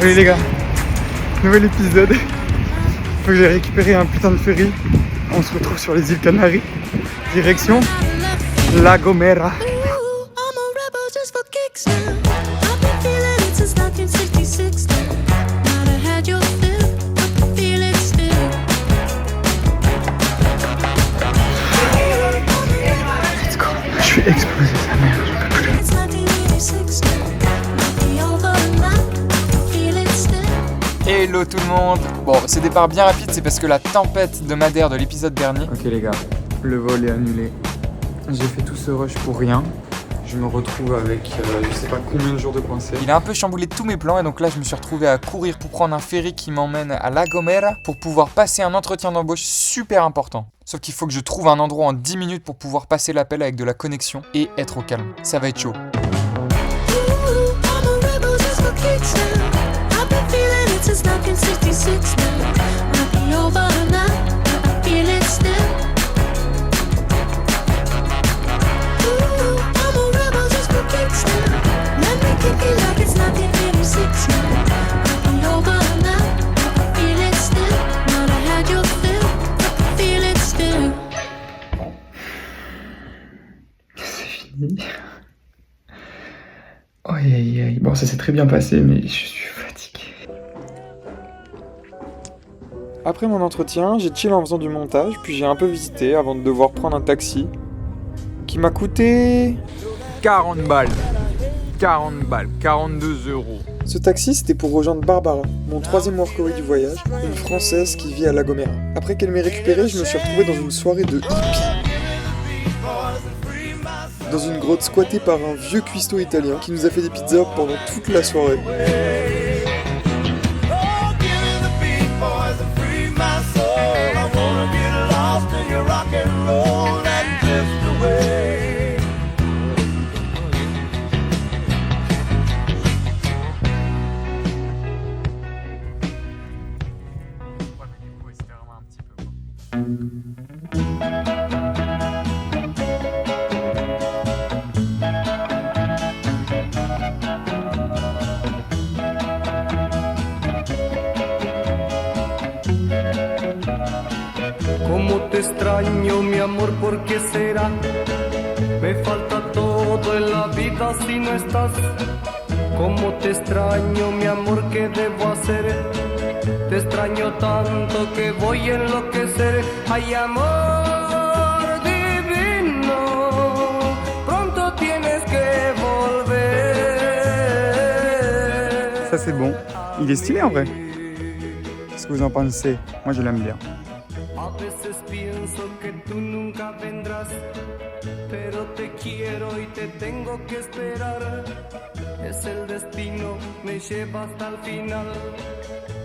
Allez les gars, nouvel épisode. Faut que j'aille récupérer un putain de ferry. On se retrouve sur les îles Canaries. Direction La Gomera. Je suis explosé sa mère. Hello tout le monde. Bon, ce départ bien rapide, c'est parce que la tempête de Madère de l'épisode dernier. Ok les gars, le vol est annulé. J'ai fait tout ce rush pour rien. Je me retrouve avec je sais pas combien de jours de coincé. Il a un peu chamboulé tous mes plans et donc là je me suis retrouvé à courir pour prendre un ferry qui m'emmène à La Gomera pour pouvoir passer un entretien d'embauche super important. Sauf qu'il faut que je trouve un endroit en 10 minutes pour pouvoir passer l'appel avec de la connexion et être au calme. Ça va être chaud. C'est fini. Aïe aïe aïe. Bon, ça s'est très bien passé, mais je suis fatigué. Après mon entretien, j'ai chill en faisant du montage, puis j'ai un peu visité avant de devoir prendre un taxi qui m'a coûté 40 balles. 40 balles. 42 euros. Ce taxi, c'était pour rejoindre Barbara, mon troisième workaway du voyage, une Française qui vit à La Gomera. Après qu'elle m'ait récupéré, je me suis retrouvé dans une soirée de hippie. Dans une grotte squattée par un vieux cuistot italien qui nous a fait des pizzas pendant toute la soirée. Como te extraño, mi amor, ¿por qué será? Me falta todo en la vida si no estás. Como te extraño, mi amor, ¿qué debo hacer? Te extraño tanto que voy a enloquecer. Ay, amor divino, pronto tienes que volver. Ça c'est bon. Il est stylé en vrai. Qu'est-ce que vous en pensez? Moi je l'aime bien. A veces pienso que tú nunca vendrás, pero te quiero y te tengo que esperar. Es el destino, me lleva hasta el final,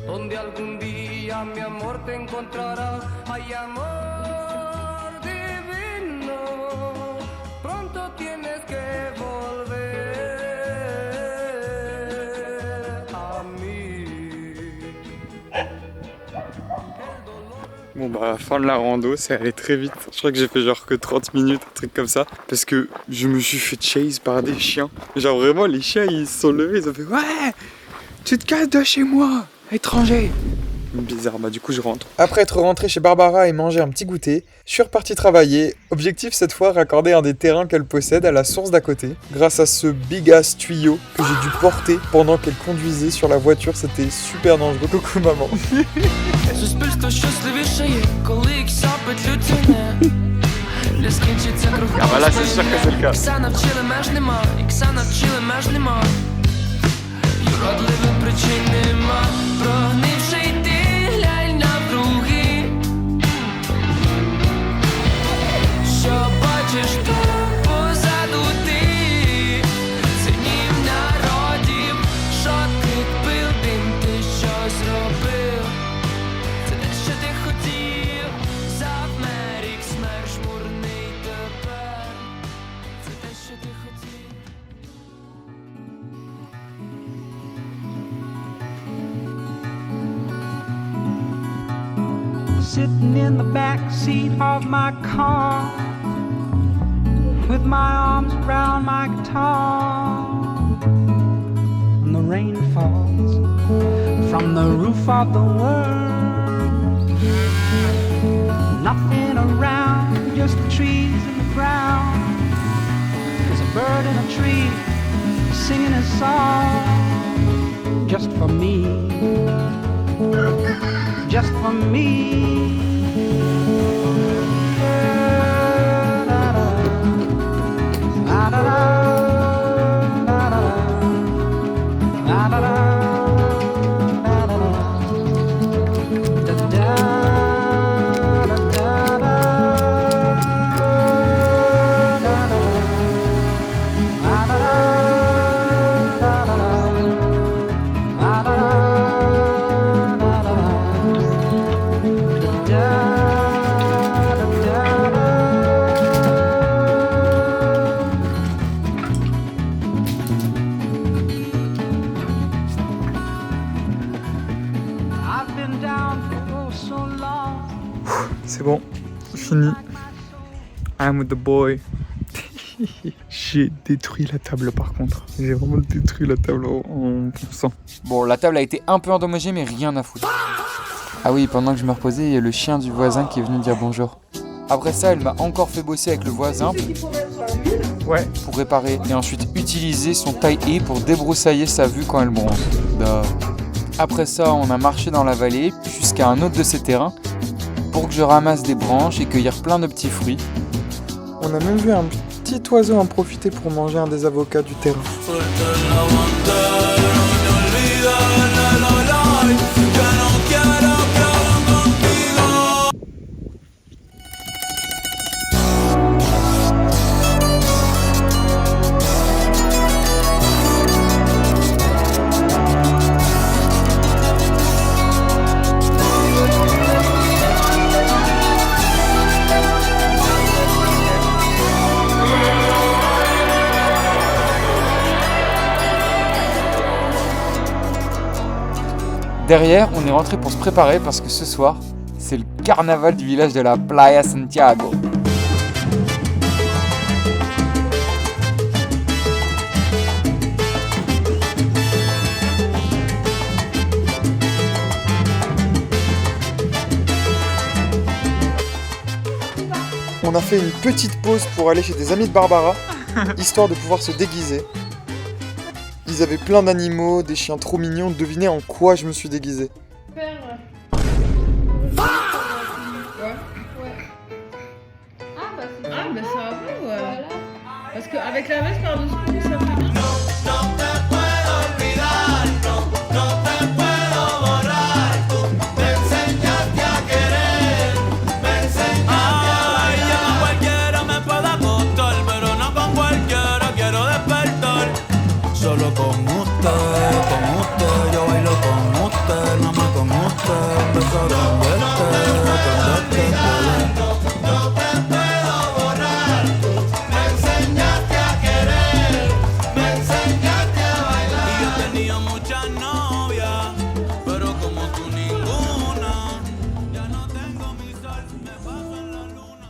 donde algún día mi amor te encontrará. Ay, amor divino, pronto tienes que volver a mí. Bon bah fin de la rando, c'est allé très vite. Je crois que j'ai fait genre que 30 minutes, un truc comme ça. Parce que je me suis fait chase par des chiens. Genre vraiment les chiens ils se sont levés, ils ont fait ouais, tu te casses de chez moi, étranger. Bizarre, bah du coup je rentre. Après être rentré chez Barbara et manger un petit goûter, je suis reparti travailler. Objectif cette fois, raccorder un des terrains qu'elle possède à la source d'à côté. Grâce à ce big ass tuyau que j'ai dû porter pendant qu'elle conduisait sur la voiture, c'était super dangereux. Coucou maman. Суспільство щасливішає, коли ікса петлю тяне. Не скінчиться круг. Ah bah là c'est sûr que c'est le cas. Ікса навчили меж нема, ікса навчили меж нема. Юродливих причин нема, прогнивши йти, глянь навкруги. Що бачиш там позаду ти? Синів народів, шотки пил, дим, ти щось робив. Це те, що ти хотів, завмер ік смер жмурний тепер. Це те, що ти хотів. Sitting in the back seat of my car with my arms around my guitar. And the rain falls from the roof of the world. Nothing around, just the trees and the ground. There's a bird in a tree singing a song just for me, just for me. C'est bon, fini. I'm with the boy. J'ai détruit la table par contre. J'ai vraiment détruit la table en poussant. Bon, la table a été un peu endommagée, mais rien à foutre. Ah oui, pendant que je me reposais, il y a le chien du voisin qui est venu dire bonjour. Après ça, elle m'a encore fait bosser avec le voisin pour réparer et ensuite utiliser son taille-haie pour débroussailler sa vue quand elle bronze. Après ça, on a marché dans la vallée jusqu'à un autre de ses terrains pour que je ramasse des branches et cueillir plein de petits fruits. On a même vu un petit oiseau en profiter pour manger un des avocats du terrain. Derrière, on est rentré pour se préparer parce que ce soir, c'est le carnaval du village de la Playa Santiago. On a fait une petite pause pour aller chez des amis de Barbara, histoire de pouvoir se déguiser. Ils avaient plein d'animaux, des chiens trop mignons. Devinez en quoi je me suis déguisé. Ah bah ça va, ouais. Parce qu'avec la veste par-dessus, ça fait... Solo con usted, yo bailo con usted, nada más con usted, empezó a cambiarte. No te puedo borrar, me enseñaste a querer, me enseñaste a bailar. Y yo tenía muchas novias, pero como tú ninguna, ya no tengo mi sol, me paso en la luna.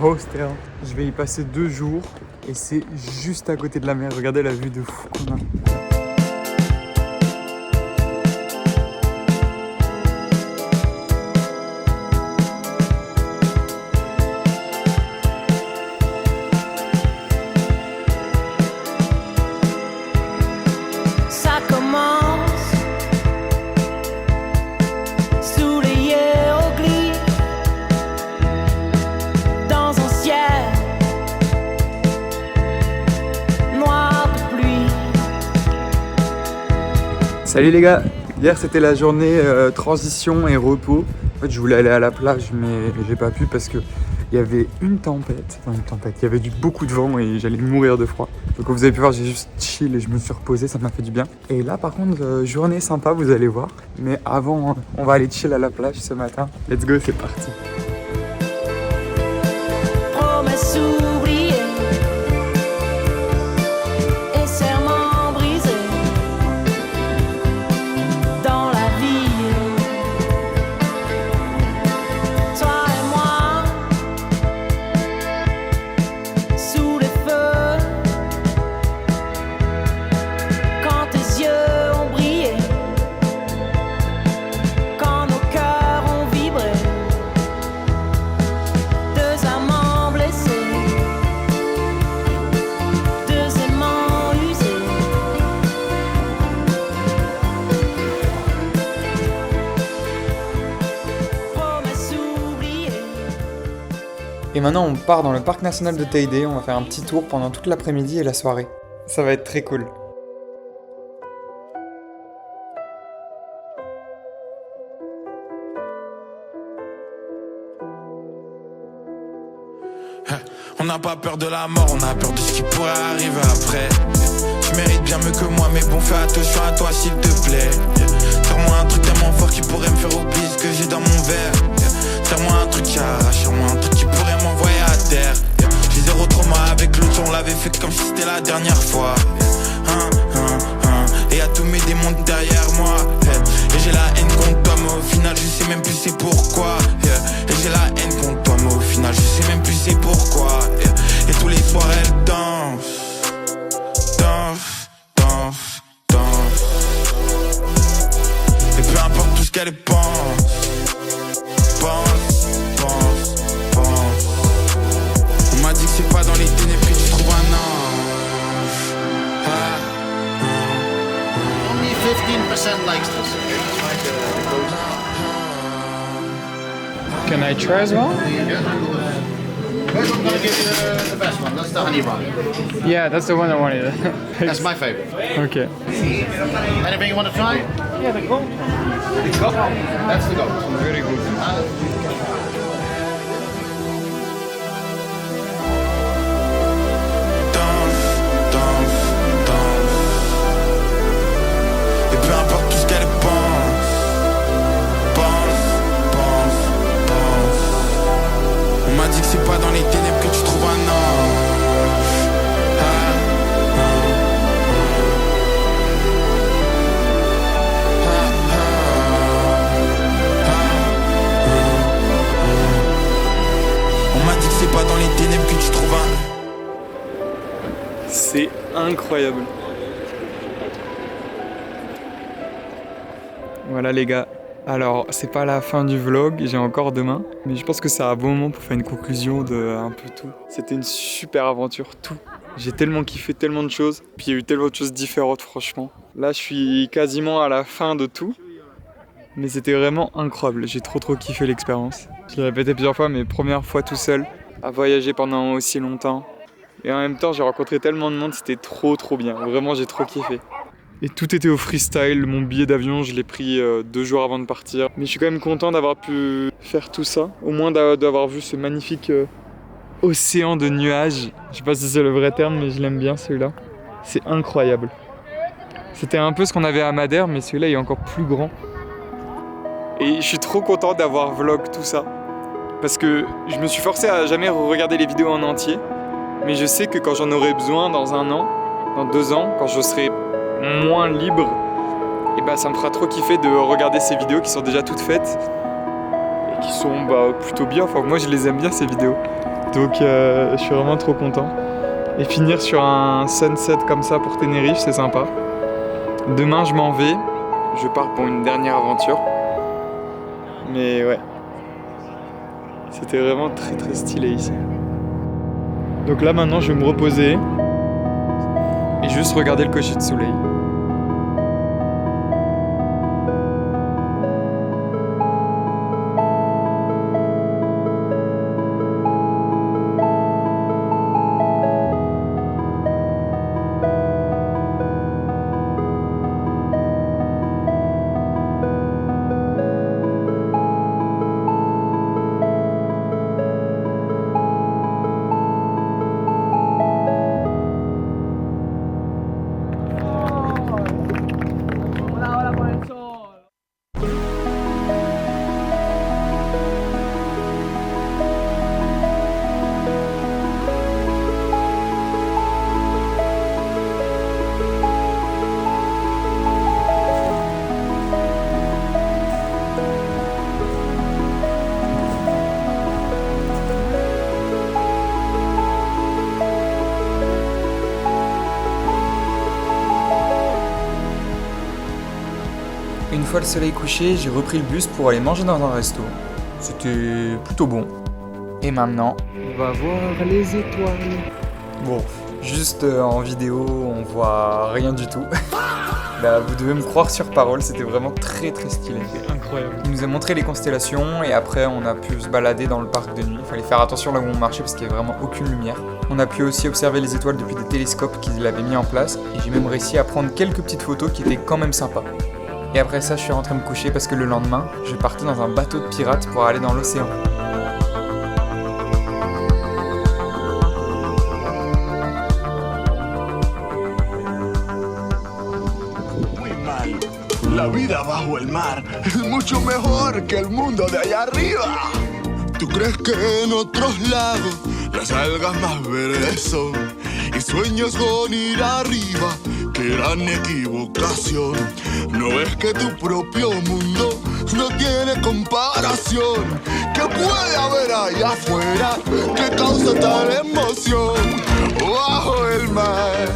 hostel. Je vais y passer 2 jours et c'est juste à côté de la mer. Regardez la vue de fou qu'on a. Ça commence sous les hiéroglyphes dans un ciel noir de pluie. Salut les gars, hier c'était la journée transition et repos. En fait je voulais aller à la plage mais j'ai pas pu parce que il y avait une tempête, il y avait beaucoup de vent et j'allais mourir de froid. Donc comme vous avez pu voir j'ai juste chill et je me suis reposé, ça m'a fait du bien. Et là par contre journée sympa vous allez voir. Mais avant on va aller chill à la plage ce matin. Let's go, c'est parti. Promesses oubliées et serments brisés dans la vie. Toi et moi sous les feux quand tes yeux ont brillé, quand nos cœurs ont vibré. Deux amants blessés, deux aimants usés. Promesses oubliées. Et maintenant, on part dans le parc national de Teide. On va faire un petit tour pendant toute l'après-midi et la soirée. Ça va être très cool. On n'a pas peur de la mort, on a peur de ce qui pourrait arriver après. Tu mérites bien mieux que moi, mais bon, fais attention à toi s'il te plaît. Serre-moi un truc tellement fort qui pourrait me faire oublier ce que j'ai dans mon verre. Serre-moi un truc qui arrache, serre-moi un truc qui pourrait m'envoyer à terre. J'ai zéro trauma avec l'autre, on l'avait fait comme si c'était la dernière fois. Et y'a tous mes démons derrière moi. Et j'ai la haine contre toi, mais au final je sais même plus c'est pourquoi. Et j'ai la haine contre toi, mais au final je sais même plus c'est pourquoi. Et tous les soirs elle danse, danse, danse, danse. Et peu importe tout ce qu'elle pense, pense, pense, pense. On m'a dit que c'est pas dans les ténèbres que tu trouves un ange. Only 15% likes this. Can I try as well? First, I'm gonna give you the best one. That's the honey bun. Yeah, that's the one I wanted. That's my favorite. Okay. Anything you want to try? Yeah, the gold. The gold. That's the gold. Very good. Danse, danse, danse. Et peu importe tout ce qu'elle pense, pense, pense, pense. On m'a dit que c'est pas dans les ténèbres que tu trouves un ange. On m'a dit que c'est pas dans les ténèbres que tu trouves un. C'est incroyable. Voilà les gars. Alors c'est pas la fin du vlog, j'ai encore demain. Mais je pense que c'est un bon moment pour faire une conclusion de un peu tout. C'était une super aventure, tout. J'ai tellement kiffé tellement de choses. Puis il y a eu tellement de choses différentes franchement. Là je suis quasiment à la fin de tout. Mais c'était vraiment incroyable, j'ai trop kiffé l'expérience. Je l'ai répété plusieurs fois, mais première fois tout seul à voyager pendant aussi longtemps. Et en même temps j'ai rencontré tellement de monde, c'était trop bien. Vraiment j'ai trop kiffé. Et tout était au freestyle, mon billet d'avion je l'ai pris 2 jours avant de partir. Mais je suis quand même content d'avoir pu faire tout ça. Au moins d'avoir vu ce magnifique océan de nuages. Je sais pas si c'est le vrai terme mais je l'aime bien celui-là. C'est incroyable. C'était un peu ce qu'on avait à Madère mais celui-là il est encore plus grand. Et je suis trop content d'avoir vlog tout ça. Parce que je me suis forcé à jamais regarder les vidéos en entier. Mais je sais que quand j'en aurai besoin dans 1 an, dans 2 ans, quand je serai moins libre, et bah ça me fera trop kiffer de regarder ces vidéos qui sont déjà toutes faites. Et qui sont plutôt bien, enfin moi je les aime bien ces vidéos. Donc je suis vraiment trop content. Et finir sur un sunset comme ça pour Tenerife, c'est sympa. Demain je m'en vais, je pars pour une dernière aventure. Mais ouais, c'était vraiment très très stylé ici. Donc là maintenant je vais me reposer et juste regarder le coucher de soleil. Une fois le soleil couché, j'ai repris le bus pour aller manger dans un resto. C'était plutôt bon. Et maintenant, on va voir les étoiles. Bon, juste en vidéo, on voit rien du tout. Bah, vous devez me croire sur parole, c'était vraiment très très stylé. C'est incroyable. Il nous a montré les constellations et après on a pu se balader dans le parc de nuit. Il fallait faire attention là où on marchait parce qu'il n'y avait vraiment aucune lumière. On a pu aussi observer les étoiles depuis des télescopes qu'ils avaient mis en place et j'ai même réussi à prendre quelques petites photos qui étaient quand même sympas. Et après ça, je suis rentré me coucher parce que le lendemain, je partais dans un bateau de pirates pour aller dans l'océan. Muy mal. La vida bajo el mar es mucho mejor que el mundo de allá arriba. ¿Tú crees que en otros lados las algas más verdes son? Y sueños con ir arriba, que gran equivocación. ¿No ves que tu propio mundo no tiene comparación? ¿Qué puede haber allá afuera que causa tal emoción? Bajo el mar,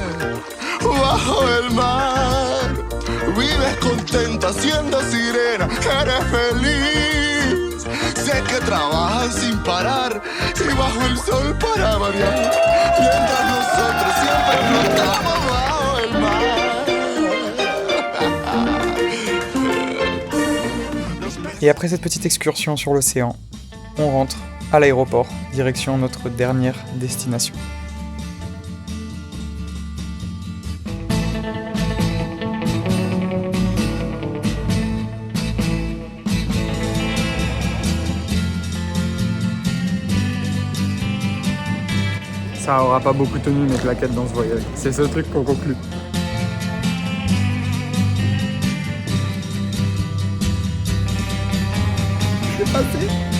vives contenta siendo sirena, eres feliz. Sé que trabajas sin parar y bajo el sol para variar, mientras nosotros siempre flotamos bajo el mar. Et après cette petite excursion sur l'océan, on rentre à l'aéroport, direction notre dernière destination. Ça aura pas beaucoup tenu mes claquettes dans ce voyage. C'est ce truc qu'on conclut. Je suis passé.